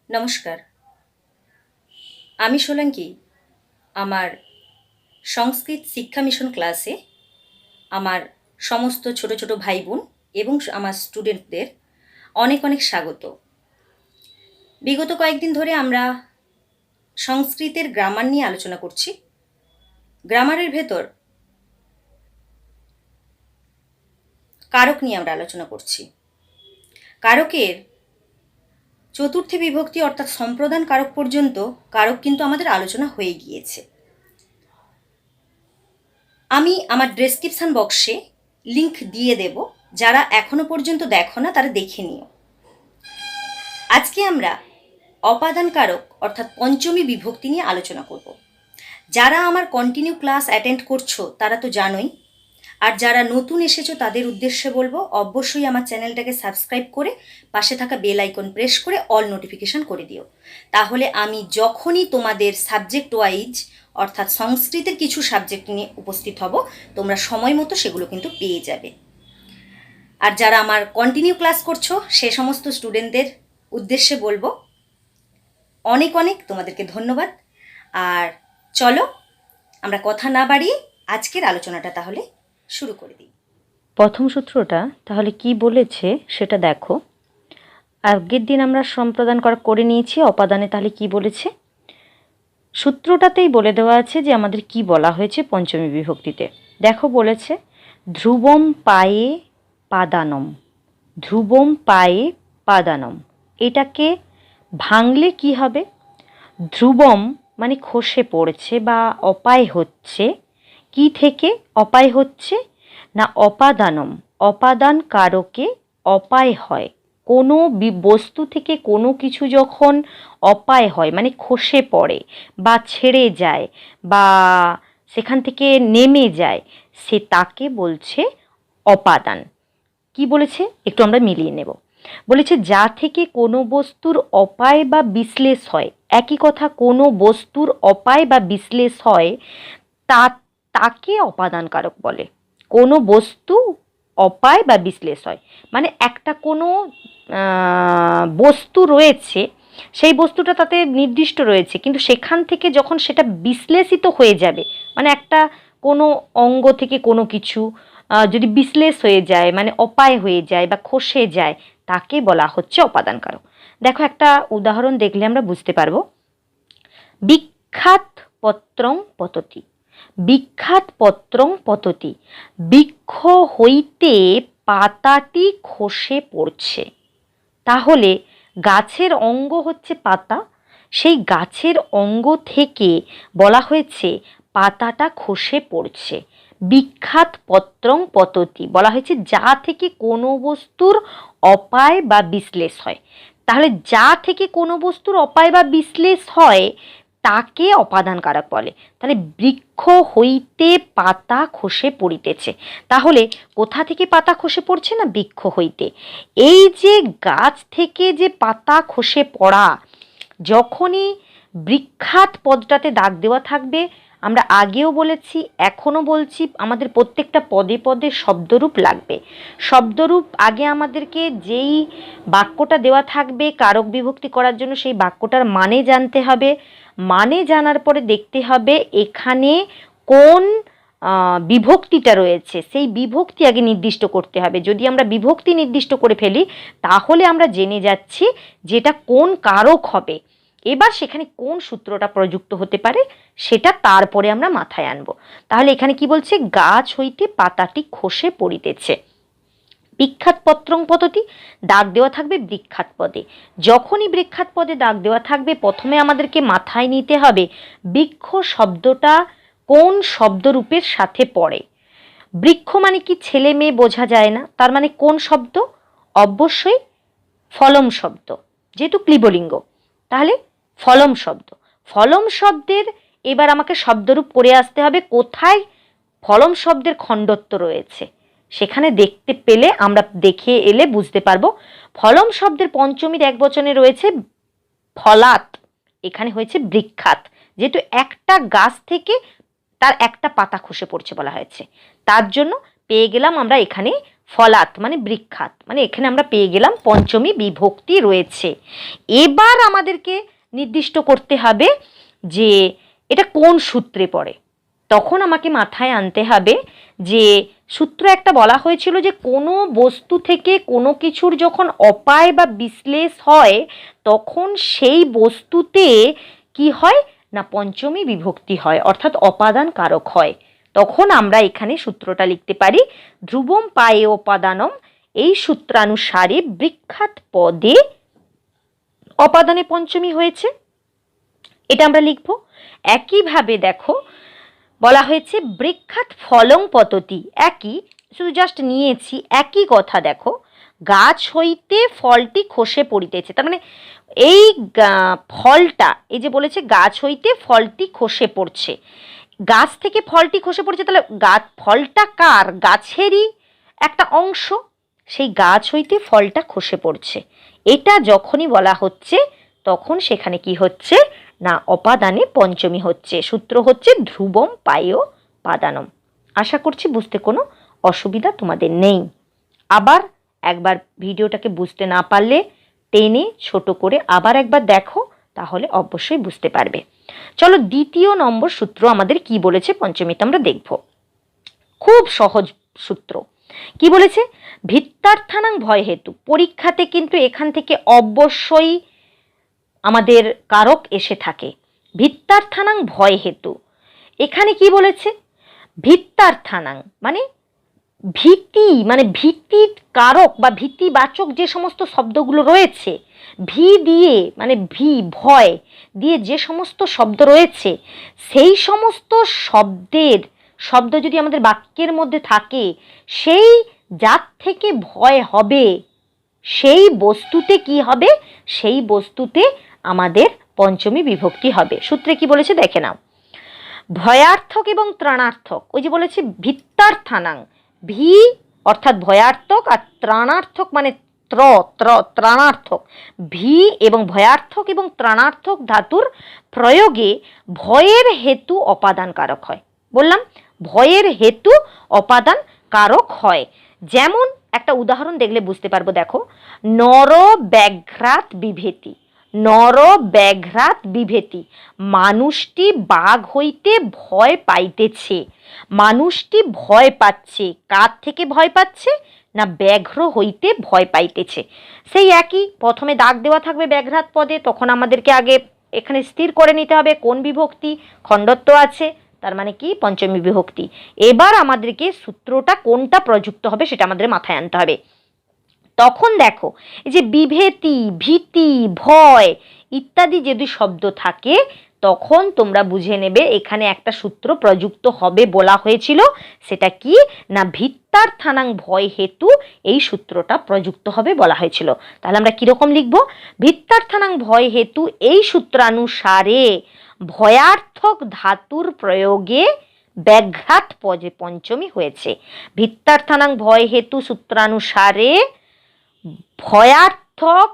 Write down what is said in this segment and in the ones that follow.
নমস্কার, আমি সোলাঙ্কি। আমার সংস্কৃত শিক্ষা মিশন ক্লাসে আমার সমস্ত ছোট ছোট ভাই বোন এবং আমার স্টুডেন্টদের অনেক অনেক স্বাগত। বিগত কয়েকদিন ধরে আমরা সংস্কৃতের গ্রামার নিয়ে আলোচনা করছি। গ্রামারের ভেতর কারক নিয়ে আমরা আলোচনা করছি। কারকের চতুর্থী বিভক্তি অর্থাৎ সম্প্রদান কারক পর্যন্ত কারক কিন্তু আমাদের আলোচনা হয়ে গিয়েছে। আমি আমার ডেসক্রিপশন বক্সে লিংক দিয়ে দেব, যারা এখনো পর্যন্ত দেখো না তারা দেখে নিও। আজকে আমরা অপাদান কারক অর্থাৎ পঞ্চমী বিভক্তি নিয়ে আলোচনা করব। যারা আমার কন্টিনিউ ক্লাস অ্যাটেন্ড করছো তারা তো জানোই, আর যারা নতুন এসেছো তাদের উদ্দেশ্যে বলবো অবশ্যই আমার চ্যানেলটাকে সাবস্ক্রাইব করে পাশে থাকা বেল আইকন প্রেস করে অল নোটিফিকেশন করে দিও। তাহলে আমি যখনই তোমাদের সাবজেক্ট ওয়াইজ অর্থাৎ সংস্কৃতের কিছু সাবজেক্ট নিয়ে উপস্থিত হব, তোমরা সময় মতো সেগুলো কিন্তু পেয়ে যাবে। আর যারা আমার কন্টিনিউ ক্লাস করছো সে সমস্ত স্টুডেন্টদের উদ্দেশ্যে বলবো অনেক অনেক তোমাদেরকে ধন্যবাদ। আর চলো আমরা কথা না বাড়িয়ে আজকের আলোচনাটা তাহলে শুরু করে দিই। প্রথম সূত্রটা তাহলে কি বলেছে সেটা দেখো। আগের দিন আমরা সম্প্রদান করে নিয়েছি অপাদানে, তাহলে কি বলেছে সূত্রটাতেই বলে দেওয়া আছে যে আমাদের কি বলা হয়েছে পঞ্চমী বিভক্তিতে। দেখো বলেছে ধ্রুবম পায়ে পাদানম, ধ্রুবম পায়ে পাদানম। এটাকে ভাঙলে কি হবে? ধ্রুবম মানে খসে পড়ছে বা অপায় হচ্ছে। কি থেকে অপায় হচ্ছে না অপাদানম, অপাদান কারকে অপায় হয়। কোনো বস্তু থেকে কোনো কিছু যখন অপায় হয় মানে খসে পড়ে বা ছেড়ে যায় বা সেখান থেকে নেমে যায়, সে তাকে বলছে অপাদান। কি বলেছে একটু আমরা মিলিয়ে নেব। বলেছে যা থেকে কোনো বস্তুর অপায় বা বিশ্লেষ হয়, একই কথা, কোনো বস্তুর অপায় বা বিশ্লেষ হয় তা তাকে অপাদান কারক বলে। কোনো বস্তু অপায় বা বিশ্লেষ হয় মানে একটা কোনো বস্তু রয়েছে, সেই বস্তুটা তাতে নির্দিষ্ট রয়েছে, কিন্তু সেখান থেকে যখন সেটা বিশ্লেষিত হয়ে যাবে মানে একটা কোনো অঙ্গ থেকে কোনো কিছু যদি বিশ্লেষ হয়ে যায় মানে অপায় হয়ে যায় বা খসে যায়, তাকে বলা হচ্ছে অপাদান কারক। দেখো একটা উদাহরণ দেখলে আমরা বুঝতে পারবো। বিখ্যাত পত্রং পততি, বিখ্যাত পত্রং পততি, বৃক্ষ হইতে পাতাটি খসে পড়ছে। তাহলে গাছের অঙ্গ হচ্ছে পাতা, সেই গাছের অঙ্গ থেকে বলা হয়েছে পাতাটা খসে পড়ছে। বিখ্যাত পত্রং পততি বলা হয়েছে যা থেকে কোনো বস্তুর অপায় বা বিশ্লেষ হয়। তাহলে যা থেকে কোনো বস্তুর অপায় বা বিশ্লেষ হয় তাকে অপাদান কারক বলে। তাহলে বৃক্ষ হইতে পাতা খসে পড়িতেছে, তাহলে কোথা থেকে পাতা খসে পড়ছে না বৃক্ষ হইতে। এই যে গাছ থেকে যে পাতা খসে পড়া, যখনই বৃক্ষাত পদটাতে দাগ দেওয়া থাকবে, আমরা আগেও বলেছি এখনও বলছি, আমাদের প্রত্যেকটা পদে পদে শব্দরূপ লাগবে। শব্দরূপ আগে আমাদেরকে যেই বাক্যটা দেওয়া থাকবে কারক বিভক্তি করার জন্য সেই বাক্যটার মানে জানতে হবে। মানে জানার পরে দেখতে হবে এখানে কোন বিভক্তিটা রয়েছে, সেই বিভক্তি আগে নির্দিষ্ট করতে হবে। যদি আমরা বিভক্তি নির্দিষ্ট করে ফেলি তাহলে আমরা জেনে যাচ্ছি যেটা কোন কারক হবে। এবার সেখানে কোন সূত্রটা প্রযুক্ত হতে পারে সেটা তারপরে আমরা মাথায় আনবো। তাহলে এখানে কি বলছে? গাছ হইতে পাতাটি খসে পড়িতেছে। বিখ্যাত পত্রং পততি, দাগ দেওয়া থাকবে বৃক্ষাত পদে। যখনই বৃক্ষাত পদে দাগ দেওয়া থাকবে প্রথমে আমাদেরকে মাথায় নিতে হবে বৃক্ষ শব্দটা কোন শব্দরূপের সাথে পড়ে। বৃক্ষ মানে কি ছেলে মেয়ে বোঝা যায় না, তার মানে কোন শব্দ? অবশ্যই ফলম শব্দ, যেহেতু ক্লিবলিঙ্গ তাহলে ফলম শব্দ। ফলম শব্দের এবার আমাকে শব্দরূপ করে আসতে হবে কোথায় ফলম শব্দের খণ্ডত্ব রয়েছে, সেখানে দেখতে পেলে আমরা দেখে এলে বুঝতে পারবো। ফলম শব্দের পঞ্চমীর একবচনে রয়েছে ফলাত, এখানে হয়েছে বৃক্ষাত, যেহেতু একটা গাছ থেকে তার একটা পাতা খসে পড়ছে বলা হয়েছে, তার জন্য পেয়ে গেলাম আমরা এখানে ফলাৎ মানে বৃক্ষাৎ, মানে এখানে আমরা পেয়ে গেলাম পঞ্চমী বিভক্তি রয়েছে। এবার আমাদেরকে নির্দিষ্ট করতে হবে যে এটা কোন সূত্রে পড়ে। তখন আমাকে মাথায় আনতে হবে যে সূত্র একটা বলা হয়েছিল যে কোনো বস্তু থেকে কোনো কিছুর যখন অপায় বা বিশ্লেষ হয় তখন সেই বস্তুতে কি হয় না পঞ্চমী বিভক্তি হয়, অর্থাৎ অপাদান কারক হয়। তখন আমরা এখানে সূত্রটা লিখতে পারি ধ্রুবম পায়ে অপাদানম, এই সূত্রানুসারে বৃক্ষাৎ পদে অপাদানে পঞ্চমী হয়েছে, এটা আমরা লিখব। একইভাবে দেখো বলা হয়েছে বৃক্ষাৎ ফলং পততি, একই, শুধু জাস্ট নিয়েছি একই কথা। দেখো গাছ হইতে ফলটি খসে পড়িতেছে, তার মানে এই ফলটা, এই যে বলেছে গাছ হইতে ফলটি খসে পড়ছে, গাছ থেকে ফলটি খসে পড়ছে, তাহলে ফলটা কার? গাছেরই একটা অংশ, সেই গাছ হইতে ফলটা খসে পড়ছে। এটা যখনই বলা হচ্ছে তখন সেখানে কি হচ্ছে না অপাদানে পঞ্চমী হচ্ছে। সূত্র হচ্ছে ধ্রুবম পায়ো পাদানম। আশা করছি বুঝতে কোনো অসুবিধা তোমাদের নেই। আবার একবার ভিডিওটাকে বুঝতে না পারলে টেনে ছোট করে আবার একবার দেখো, তাহলে অবশ্যই বুঝতে পারবে। চলো দ্বিতীয় নম্বর সূত্র আমাদের কি বলেছে পঞ্চমীতে আমরা দেখব। খুব সহজ সূত্র। কি বলেছে? ভিত্তার্থানাং ভয় হেতু। পরীক্ষাতে কিন্তু এখান থেকে অবশ্যই আমাদের কারক এসে থাকে। ভিত্তার্থানাং ভয় হেতু, এখানে কি বলেছে? ভিত্তার্থানাং মানে ভীতি, মানে ভীতির কারক বা ভীতিবাচক যে সমস্ত শব্দগুলো রয়েছে, ভি দিয়ে মানে ভয় দিয়ে যে সমস্ত শব্দ রয়েছে, সেই সমস্ত শব্দ যদি আমাদের বাক্যের মধ্যে থাকে, সেই যার থেকে ভয় হবে সেই বস্তুতে কি হবে? সেই বস্তুতে আমাদের পঞ্চমী বিভক্তি হবে। সূত্রে কি বলেছে দেখে নাও। ভয়ার্থক এবং ত্রাণার্থক, ওই যে বলেছে ভিত্তার্থানাং, ভি অর্থাৎ ভয়ার্থক আর ত্রাণার্থক মানে ত্রাণার্থক। ভি এবং ভয়ার্থক এবং ত্রাণার্থক ধাতুর প্রয়োগে ভয়ের হেতু অপাদান কারক হয়। বললাম ভয়ের হেতু অপাদান কারক হয়। যেমন একটা উদাহরণ দেখলে বুঝতে পারবো। দেখো নর ব্যাঘ্রাত বিভেতি, নর ব্যাঘ্রাত বিভেতি, মানুষটি বাঘ হইতে ভয় পাইতেছে। মানুষটি ভয় পাচ্ছে, কার থেকে ভয় পাচ্ছে না ব্যাঘ্র হইতে ভয় পাইতেছে। সেই একই, প্রথমে দাগ দেওয়া থাকবে ব্যাঘ্রাত পদে, তখন আমাদেরকে আগে এখানে স্থির করে নিতে হবে কোন বিভক্তি, খণ্ডত্ব আছে, তার মানে কি পঞ্চমী বিভক্তি। এবার আমাদেরকে সূত্রটা কোনটা প্রযুক্ত হবে সেটা আমাদের মাথায় আনতে হবে। তখন দেখো এই যে বিভেতি, ভীতি, ভয় ইত্যাদি যদি শব্দ থাকে তখন তোমরা বুঝে নেবে এখানে একটা সূত্র প্রযুক্ত হবে বলা হয়েছিল। সেটা কি না ভিত্তার্থানাং ভয় হেতু, এই সূত্রটা প্রযুক্ত হবে বলা হয়েছিল। তাহলে আমরা কিরকম লিখব? ভিত্তার্থানাং ভয় হেতু এই সূত্রানুসারে ভয়ার্থক ধাতুর প্রয়োগে ব্যাঘ্রাত পদে পঞ্চমী হয়েছে। ভিত্তার্থানাং ভয় হেতু সূত্রানুসারে ভয়ার্থক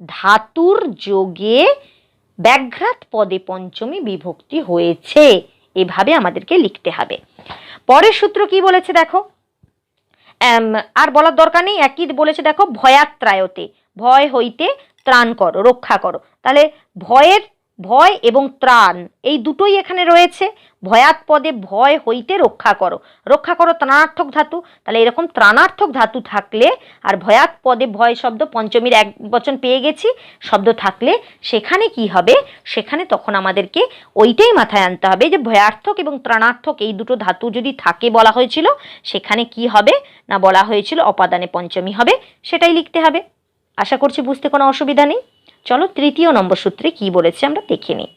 ধাতুর যোগে ব্যাঘ্রাত পদে পঞ্চমী বিভক্তি হয়েছে, এভাবে আমাদেরকে লিখতে হবে। পরের সূত্র কি বলেছে দেখো, আর বলার দরকার নেই, একই বলেছে দেখো ভয়াত্রায়তে, ভয় হইতে ত্রাণ করো, রক্ষা করো। তাহলে ভয় এবং ত্রাণ এই দুটোই এখানে রয়েছে। ভয়াত পদে ভয় হইতে রক্ষা করো, রক্ষা করো ত্রাণার্থক ধাতু। তাহলে এরকম ত্রাণার্থক ধাতু থাকলে আর ভয়াত পদে ভয় শব্দ পঞ্চমীর এক বচন পেয়ে গেছি শব্দ থাকলে সেখানে কি হবে? সেখানে তখন আমাদেরকে ওইটাই মাথায় আনতে হবে যে ভয়ার্থক এবং ত্রাণার্থক এই দুটো ধাতু যদি থাকে বলা হয়েছিল সেখানে কি হবে না বলা হয়েছিল অপাদানে পঞ্চমী হবে, সেটাই লিখতে হবে। আশা করছি বুঝতে কোনো অসুবিধা নেই। চলো তৃতীয় নম্বর সূত্রে কি বলেছে আমরা দেখে নিই।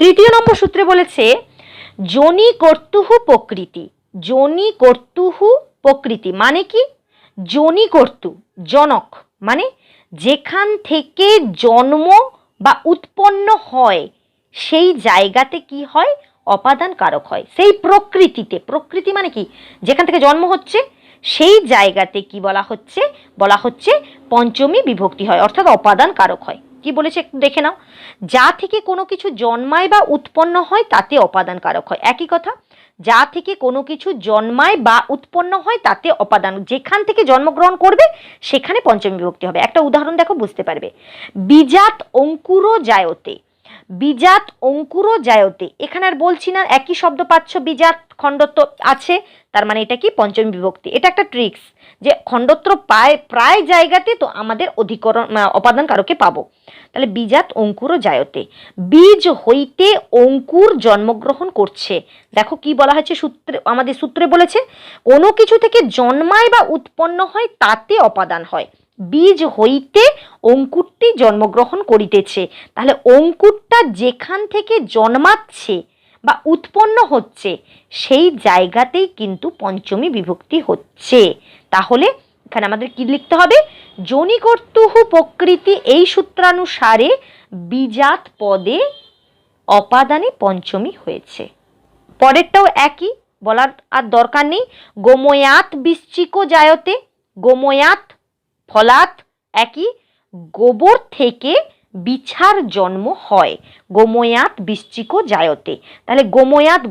তৃতীয় নম্বর সূত্রে বলেছে যোনি কর্তুহু প্রকৃতি। যোনি কর্তুহু প্রকৃতি মানে কি? যোনি কর্তু জনক, মানে যেখান থেকে জন্ম বা উৎপন্ন হয় সেই জায়গাতে কি হয়? অপাদান কারক হয়। সেই প্রকৃতিতে, প্রকৃতি মানে কি? যেখান থেকে জন্ম হচ্ছে সেই জায়গাতে কি বলা হচ্ছে? বলা হচ্ছে পঞ্চমী বিভক্তি হয়, অর্থাৎ অপাদান কারক হয়। কি বলেছে একটু দেখে নাও। যা থেকে কোনো কিছু জন্মায় বা উৎপন্ন হয় তাতে অপাদান কারক হয়, একই কথা। যা থেকে কোনো কিছু জন্মায় বা উৎপন্ন হয় তাতে অপাদান, যেখান থেকে জন্মগ্রহণ করবে সেখানে পঞ্চমী বিভক্তি হবে। একটা উদাহরণ দেখো, বুঝতে পারবে। বীজাত অঙ্কুরো জায়তে, বীজাত অঙ্কুরো জায়তে, এখানে আর বলছি না, একই শব্দ পাচ্ছ, বীজাত খণ্ডত্ব আছে, তার মানে এটা কি পঞ্চমী বিভক্তি। এটা একটা ট্রিক্স, যে খণ্ডত্ব প্রায় জায়গাতে তো আমাদের অধিকরণ অপাদান কারকে পাবো। তাহলে বীজাত অঙ্কুরও জায়তে, বীজ হইতে অঙ্কুর জন্মগ্রহণ করছে। দেখো কি বলা হয়েছে সূত্রে, আমাদের সূত্রে বলেছে কোনো কিছু থেকে জন্মায় বা উৎপন্ন হয় তাতে অপাদান হয়। বীজ হইতে অঙ্কুরটি জন্মগ্রহণ করিতেছে, তাহলে অঙ্কুরটা যেখান থেকে জন্মাচ্ছে বা উৎপন্ন হচ্ছে সেই জায়গাতেই কিন্তু পঞ্চমী বিভক্তি হচ্ছে। তাহলে এখানে আমাদের কি লিখতে হবে, জনিকর্তুহু প্রকৃতি, এই সূত্রানুসারে বীজাত পদে অপাদানে পঞ্চমী হয়েছে। পরেরটাও একই, বলার আর দরকার নেই। গোময়াত বৃশ্চিকো জায়তে, গোময়াত ফলাত একই, গোবর থেকে বিছার জন্ম হয়, গোময়াত বৃশ্চিকো জায়তে। তাহলে গোময়াত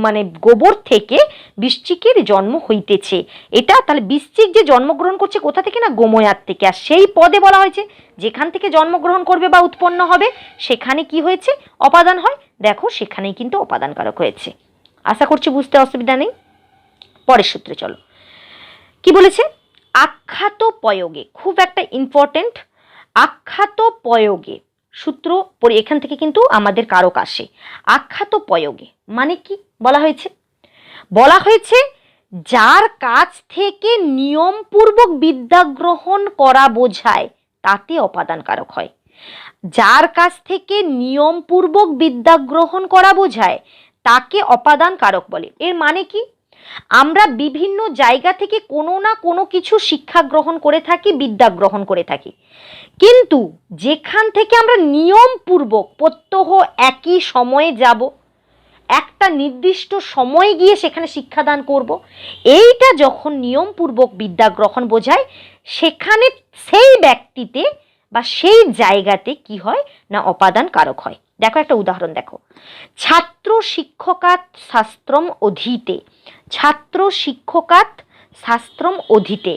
মানে গোবর থেকে বৃশ্চিকের জন্ম হইতেছে, এটা তাহলে বৃশ্চিক যে জন্মগ্রহণ করছে কোথা থেকে না, গোময়াত থেকে। আর সেই পদে বলা হয়েছে যেখান থেকে জন্মগ্রহণ করবে বা উৎপন্ন হবে সেখানে কি হয়েছে, অপাদান হয়। দেখো সেখানেই কিন্তু অপাদান কারক হয়েছে। আশা করছি বুঝতে অসুবিধা নেই। পরের সূত্রে চলো, কি বলেছে, আখ্যাত প্রয়োগে, খুব একটা ইম্পর্টেন্ট, আখ্যাত প্রয়োগে সূত্র পড়ি, এখান থেকে কিন্তু আমাদের কারক আসে। আখ্যাত প্রয়োগে মানে কি বলা হয়েছে, বলা হয়েছে যার কাছ থেকে নিয়মপূর্বক বিদ্যা গ্রহণ করা বোঝায় তাতে অপাদান কারক হয়। যার কাছ থেকে নিয়মপূর্বক বিদ্যা গ্রহণ করা বোঝায় তাকে অপাদান কারক বলে। এর মানে কি, আমরা বিভিন্ন জায়গা থেকে কোনো না কোনো কিছু শিক্ষা গ্রহণ করে থাকি, বিদ্যা গ্রহণ করে থাকি, কিন্তু যেখান থেকে আমরা নিয়মপূর্বক প্রত্যহ একই সময়ে যাব, একটা নির্দিষ্ট সময়ে গিয়ে সেখানে শিক্ষাদান করব, এইটা যখন নিয়মপূর্বক বিদ্যা গ্রহণ বোঝায় সেখানে সেই ব্যক্তিতে বা সেই জায়গাতে কি হয় না, অপাদান কারক হয়। দেখো একটা উদাহরণ দেখো, ছাত্র শিক্ষকাৎ শাস্ত্রম অধীতে, ছাত্র শিক্ষকাৎ শাস্ত্রম অধীতে,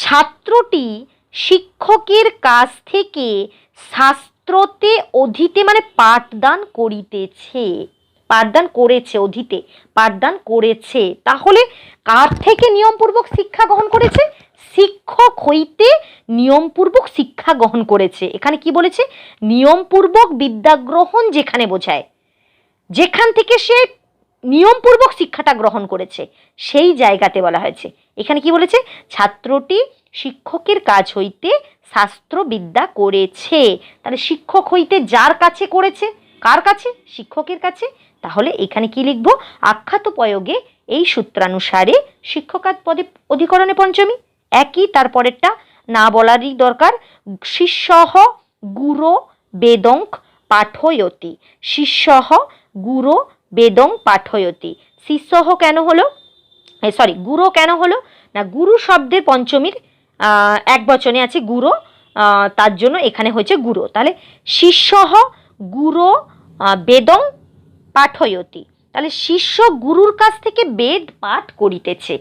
ছাত্রটি শিক্ষকের কাছ থেকে শাস্ত্রতে অধীতে মানে পাঠদান করিতেছে, পাঠদান করেছে, অধীতে পাঠদান করেছে। তাহলে কার থেকে নিয়মপূর্বক শিক্ষা গ্রহণ করেছে, শিক্ষক হইতে নিয়মপূর্বক শিক্ষা গ্রহণ করেছে। এখানে কি বলেছে, নিয়মপূর্বক বিদ্যা গ্রহণ যেখানে বোঝায়, যেখান থেকে সে নিয়মপূর্বক শিক্ষাটা গ্রহণ করেছে সেই জায়গাতে বলা হয়েছে। এখানে কি বলেছে, ছাত্রটি শিক্ষকের কাছ হইতে শাস্ত্র বিদ্যা করেছে, তাহলে শিক্ষক হইতে যার কাছে করেছে, কার কাছে, শিক্ষকের কাছে। তাহলে এখানে কি লিখবো, আখ্যাত প্রয়োগে এই সূত্রানুসারে শিক্ষকাৎ পদে অধিকরণে পঞ্চমী। একই, তারপরেরটা না বলারই দরকার, শিষ্যঃ গুরো বেদং পাঠয়তি, শিষ্যঃ গুরো বেদং পাঠয়তি। শিষ্যঃ কেন হলো, সরি গুরো কেন হলো না, গুরু শব্দের পঞ্চমীর এক বচনে আছে গুরো, তার জন্য এখানে হয়েছে গুরো। তাহলে শিষ্যঃ গুরো বেদং পাঠয়তি, তাহলে শিষ্য গুরুর কাছ থেকে বেদ পাঠ করিতেছে।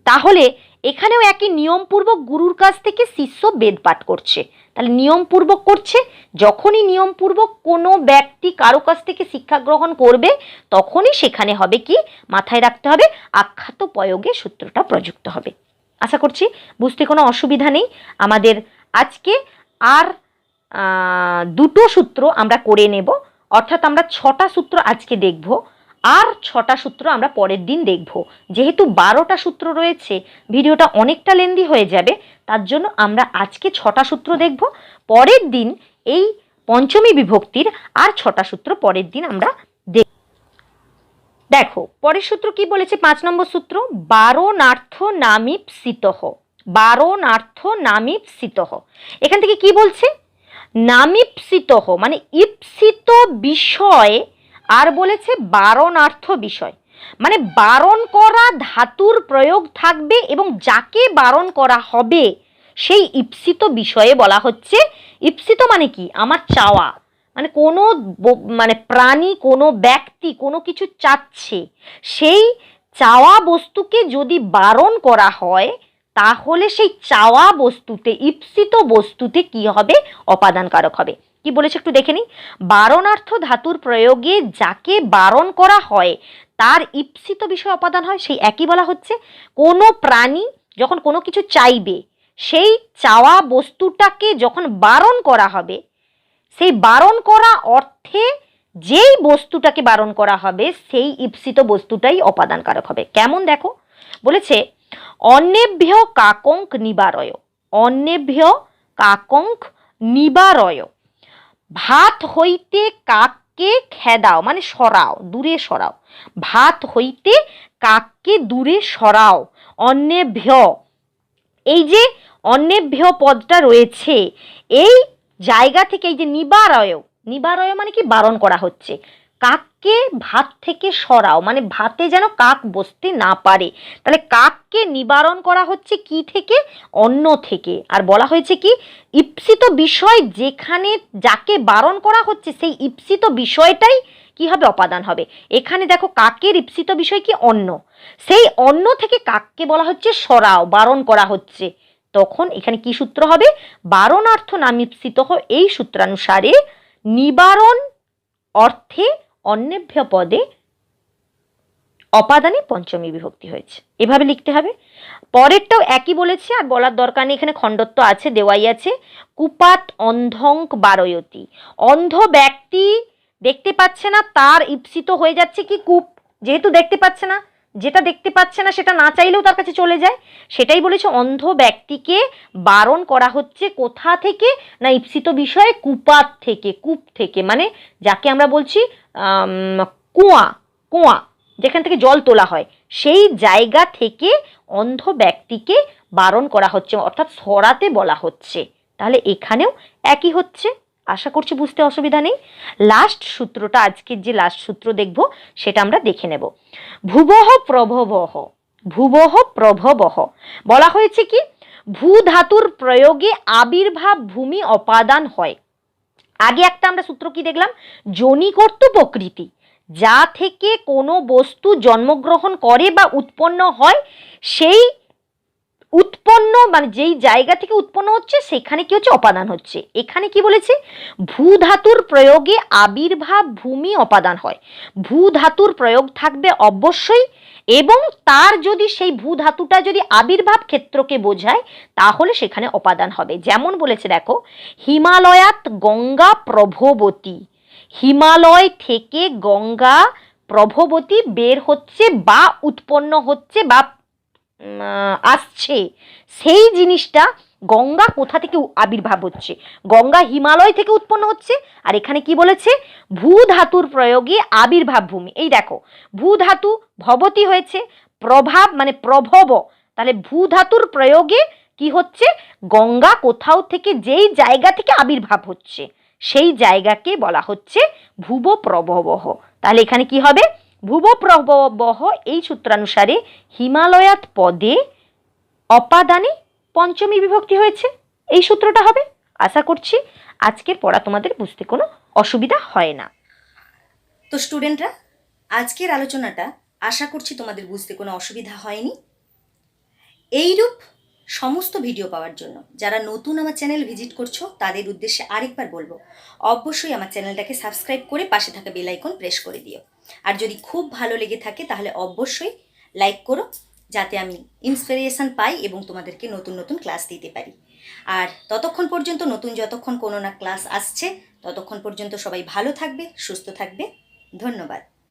তাহলে এখানেও একই নিয়মপূর্বক গুরুর কাছ থেকে শিষ্য বেদ পাঠ করছে। তাহলে নিয়মপূর্বক করছে, যখনই নিয়মপূর্বক কোনো ব্যক্তি কারো কাছ থেকে শিক্ষা গ্রহণ করবে তখনই সেখানে হবে কি, মাথায় রাখতে হবে আখ্যাত প্রয়োগে সূত্রটা প্রযুক্ত হবে। আশা করছি বুঝতে কোনো অসুবিধা নেই। আমাদের আজকে আর দুটো সূত্র আমরা করে নেব, অর্থাৎ আমরা 6টা সূত্র আজকে দেখব, আর 6টা সূত্র আমরা পরের দিন দেখব। যেহেতু 12টা সূত্র রয়েছে ভিডিওটা অনেকটা লেন্দি হয়ে যাবে, তার জন্য আমরা আজকে 6টা সূত্র দেখব, পরের দিন এই পঞ্চমী বিভক্তির আর 6টা সূত্র পরের দিন আমরা দেখব। দেখো পরের সূত্র কি বলেছে, 5 নম্বর সূত্র, বারণার্থ নামীপ্সিতঃ, বারণার্থ নামীপ্সিতঃ। এখান থেকে কি বলছে, নামীপ্সিতঃ মানে ঈপ্সিত বিষয়, আর বলেছে বারণার্থ বিষয়, মানে বারণ করা ধাতুর প্রয়োগ থাকবে এবং যাকে বারণ করা হবে সেই ঈপ্সিত বিষয়ে বলা হচ্ছে। ঈপ্সিত মানে কি, আমার চাওয়া, মানে কোনো মানে প্রাণী, কোনো ব্যক্তি কোনো কিছু চাচ্ছে, সেই চাওয়া বস্তুকে যদি বারণ করা হয় তাহলে সেই চাওয়া বস্তুতে, ঈপ্সিত বস্তুতে কি হবে? অপাদান কারক হবে। কি বলেছে একটু দেখে নিই। বারণার্থ ধাতুর প্রয়োগে যাকে বারণ করা হয় তার ঈপ্সিত বিষয় অপাদান হয়, সেই একই বলা হচ্ছে। কোনো প্রাণী যখন কোনো কিছু চাইবে, সেই চাওয়া বস্তুটাকে যখন বারণ করা হবে, সেই বারণ করা অর্থে যেই বস্তুটাকে বারণ করা হবে সেই ঈপ্সিত বস্তুটাই অপাদান কারক হবে। কেমন দেখো, বলেছে অন্যেভ্য কাকঙ্ক নিবারয়, অন্যেভ্য কাকঙ্ক নিবারয়, ভাত হইতে কাককে খেদাও, মানে সরাও, দূরে সরাও, ভাত হইতে কাককে দূরে সরাও। অন্যেভ্য, এই যে অন্যেভ্য পদটা রয়েছে, এই জায়গা থেকে এই যে নিবারয়, নিবারয় মানে কি? বারণ করা হচ্ছে। কাককে ভাত থেকে সরাও, মানে ভাতে যেন কাক বসতে না পারে। তাহলে কাককে নিবারণ করা হচ্ছে কি থেকে? অন্ন থেকে। আর বলা হয়েছে কি? ঈপ্সিত বিষয় যেখানে যাকে বারণ করা হচ্ছে সেই ঈপ্সিত বিষয়টাই কি হবে? অপাদান হবে। এখানে দেখো কাকের ঈপ্সিত বিষয় কি? অন্ন। সেই অন্ন থেকে কাককে বলা হচ্ছে সরাও, বারণ করা হচ্ছে। তখন এখানে কি সূত্র হবে? বারণার্থ নামীপ্সিত এই সূত্রানুসারে নিবারণ অর্থে অন্যেভ্য পদে অপাদানে পঞ্চমী বিভক্তি হয়েছে, এভাবে লিখতে হবে। পরেরটাও একই বলেছে, আর বলার দরকার নেই, এখানে খণ্ডত্ব আছে, দেওয়াই আছে। কুপাত অন্ধঙ্ক বারয়তি, অন্ধ ব্যক্তি দেখতে পাচ্ছে না, তার ঈপ্সিত হয়ে যাচ্ছে কি? কূপ। যেহেতু দেখতে পাচ্ছে না, যেটা দেখতে পাচ্ছে না সেটা না চাইলেও তার কাছে চলে যায়। সেটাই বলেছে অন্ধ ব্যক্তিকে বারণ করা হচ্ছে কোথা থেকে? না ঈপ্সিত বিষয়ে কুপাত থেকে, কূপ থেকে, মানে যাকে আমরা বলছি কুয়া, কুয়া যেখান থেকে জল তোলা হয়, সেই জায়গা থেকে অন্ধ ব্যক্তিকে বারণ করা হচ্ছে, অর্থাৎ সরাতে বলা হচ্ছে। তাহলে এখানেও একই হচ্ছে। আশা করছি বুঝতে অসুবিধা নেই। লাস্ট সূত্রটা, আজকের যে লাস্ট সূত্র দেখব সেটা আমরা দেখে নেব। ভুবহ প্রভবহ, ভুবহ প্রভবহ বলা হয়েছে কি? ভূ ধাতুর প্রয়োগে আবির্ভাব ভূমি অপাদান হয়। আগে একটা আমরা সূত্র কি দেখলাম? জনিকর্তৃ প্রকৃতি, যা থেকে কোনো বস্তু জন্মগ্রহণ করে বা উৎপন্ন হয়, সেই উৎপন্ন মানে যেই জায়গা থেকে উৎপন্ন হচ্ছে সেখানে কি হচ্ছে? অপাদান হচ্ছে। এখানে কি বলেছে? ভূ ধাতুর প্রয়োগে আবির্ভাব ভূমি অপাদান হয়। ভূ ধাতুর প্রয়োগ থাকবে অবশ্যই, এবং তার যদি সেই ভূ ধাতুটা যদি আবির্ভাব ক্ষেত্রকে বোঝায় তাহলে সেখানে অপাদান হবে। যেমন বলেছে দেখো, হিমালয়াত গঙ্গা প্রভবতী, হিমালয় থেকে গঙ্গা প্রভবতী বের হচ্ছে বা উৎপন্ন হচ্ছে বা আসছে, সেই জিনিসটা গঙ্গা কোথা থেকে আবির্ভাব হচ্ছে? গঙ্গা হিমালয় থেকে উৎপন্ন হচ্ছে। আর এখানে কি বলেছে? ভূ ধাতুর প্রয়োগে আবির্ভাব ভূমি। এই দেখো, ভূ ধাতু ভবতী হয়েছে, প্রভাব মানে প্রভব, তাহলে ভূ ধাতুর প্রয়োগে কি হচ্ছে? গঙ্গা কোথাও থেকে যেই জায়গা থেকে আবির্ভাব হচ্ছে সেই জায়গাকে বলা হচ্ছে ভুব প্রভবহ। তাহলে এখানে কি হবে? ভুব প্রভবহ এই সূত্রানুসারে হিমালয়াত পদে অপাদানে পঞ্চমী বিভক্তি হয়েছে, এই সূত্রটা হবে। আশা করছি আজকের পড়া তোমাদের বুঝতে কোনো অসুবিধা হয় না। তো স্টুডেন্টরা, আজকের আলোচনাটা আশা করছি তোমাদের বুঝতে কোনো অসুবিধা হয়নি। এইরূপ সমস্ত ভিডিও পাওয়ার জন্য যারা নতুন আমার চ্যানেল ভিজিট করছো তাদের উদ্দেশ্যে আরেকবার বলবো, অবশ্যই আমার চ্যানেলটাকে সাবস্ক্রাইব করে পাশে থাকা বেল আইকন প্রেস করে দিও। আর যদি খুব ভালো লেগে থাকে তাহলে অবশ্যই লাইক করো, যাতে আমি ইন্সপিরেশন পাই এবং তোমাদেরকে নতুন নতুন ক্লাস দিতে পারি। আর ততক্ষণ পর্যন্ত নতুন যতক্ষণ কোনো না ক্লাস আসছে ততক্ষণ পর্যন্ত সবাই ভালো থাকবে, সুস্থ থাকবে। ধন্যবাদ।